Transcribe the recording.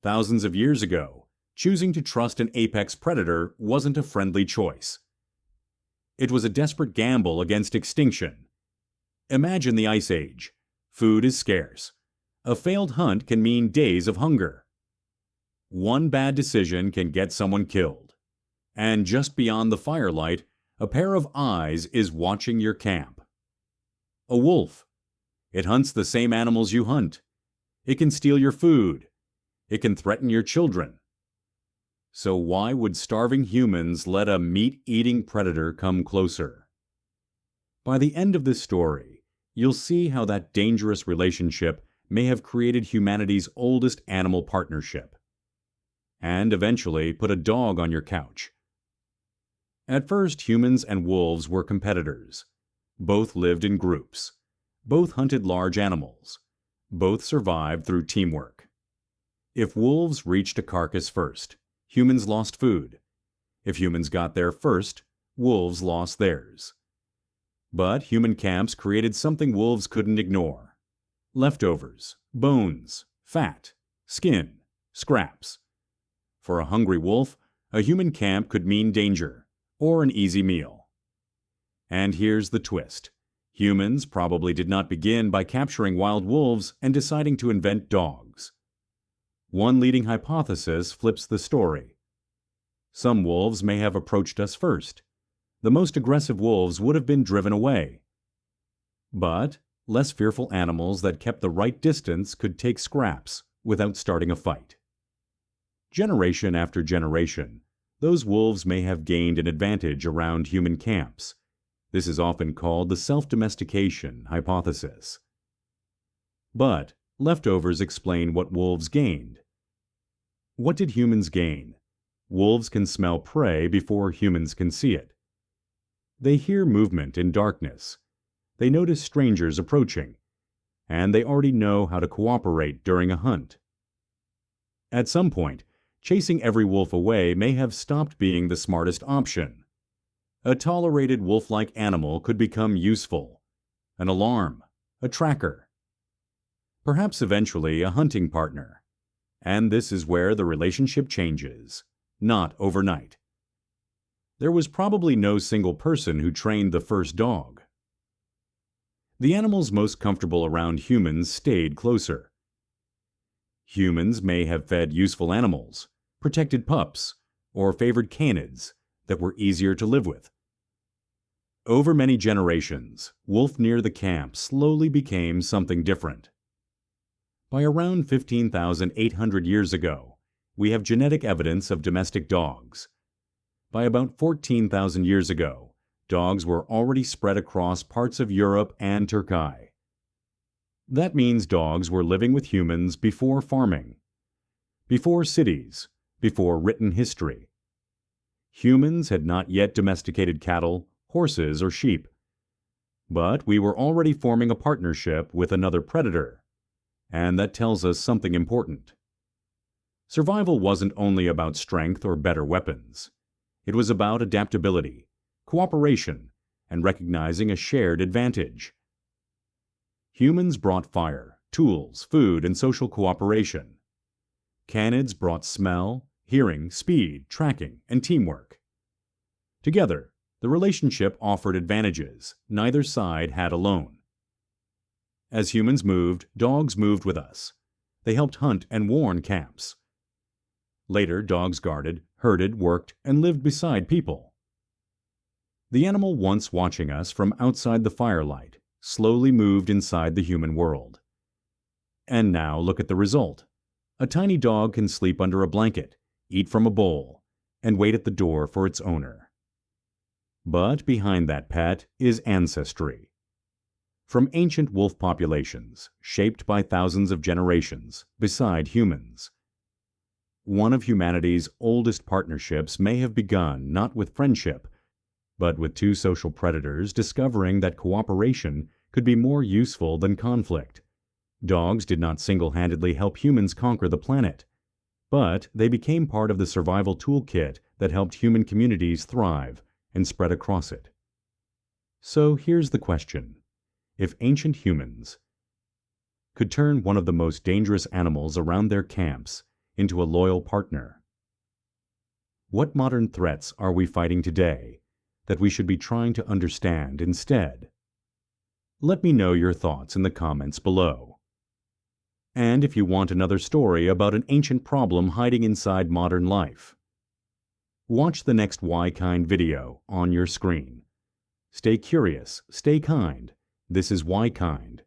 Thousands of years ago, choosing to trust an apex predator wasn't a friendly choice. It was a desperate gamble against extinction. Imagine the Ice Age. Food is scarce. A failed hunt can mean days of hunger. One bad decision can get someone killed. And just beyond the firelight, a pair of eyes is watching your camp. A wolf. It hunts the same animals you hunt. It can steal your food. It can threaten your children. So why would starving humans let a meat-eating predator come closer? By the end of this story, you'll see how that dangerous relationship may have created humanity's oldest animal partnership, and eventually put a dog on your couch. At first, humans and wolves were competitors. Both lived in groups. Both hunted large animals. Both survived through teamwork. If wolves reached a carcass first, humans lost food. If humans got there first, wolves lost theirs. But human camps created something wolves couldn't ignore. Leftovers, bones, fat, skin, scraps. For a hungry wolf, a human camp could mean danger, or an easy meal. And here's the twist. Humans probably did not begin by capturing wild wolves and deciding to invent dogs. One leading hypothesis flips the story. Some wolves may have approached us first. The most aggressive wolves would have been driven away. But less fearful animals that kept the right distance could take scraps without starting a fight. Generation after generation, those wolves may have gained an advantage around human camps. This is often called the self-domestication hypothesis. But leftovers explain what wolves gained. What did humans gain? Wolves can smell prey before humans can see it. They hear movement in darkness. They notice strangers approaching, and they already know how to cooperate during a hunt. At some point, chasing every wolf away may have stopped being the smartest option. A tolerated wolf-like animal could become useful, an alarm, a tracker, perhaps eventually a hunting partner. And this is where the relationship changes, not overnight. There was probably no single person who trained the first dog. The animals most comfortable around humans stayed closer. Humans may have fed useful animals, protected pups, or favored canids that were easier to live with. Over many generations, wolf near the camp slowly became something different. By around 15,800 years ago, we have genetic evidence of domestic dogs. By about 14,000 years ago, dogs were already spread across parts of Europe and Turkey. That means dogs were living with humans before farming, before cities, before written history. Humans had not yet domesticated cattle, horses, or sheep. But we were already forming a partnership with another predator, and that tells us something important. Survival wasn't only about strength or better weapons. It was about adaptability, cooperation, and recognizing a shared advantage. Humans brought fire, tools, food, and social cooperation. Canids brought smell, hearing, speed, tracking, and teamwork. Together, the relationship offered advantages neither side had alone. As humans moved, dogs moved with us. They helped hunt and warn camps. Later, dogs guarded, herded, worked, and lived beside people. The animal once watching us from outside the firelight slowly moved inside the human world. And now look at the result. A tiny dog can sleep under a blanket, eat from a bowl, and wait at the door for its owner. But behind that pet is ancestry. From ancient wolf populations, shaped by thousands of generations, beside humans. One of humanity's oldest partnerships may have begun not with friendship, but with two social predators discovering that cooperation could be more useful than conflict. Dogs did not single-handedly help humans conquer the planet, but they became part of the survival toolkit that helped human communities thrive and spread across it. So here's the question. If ancient humans could turn one of the most dangerous animals around their camps into a loyal partner? What modern threats are we fighting today that we should be trying to understand instead? Let me know your thoughts in the comments below. And if you want another story about an ancient problem hiding inside modern life, watch the next WhyKind video on your screen. Stay curious, stay kind. This is WhyKind.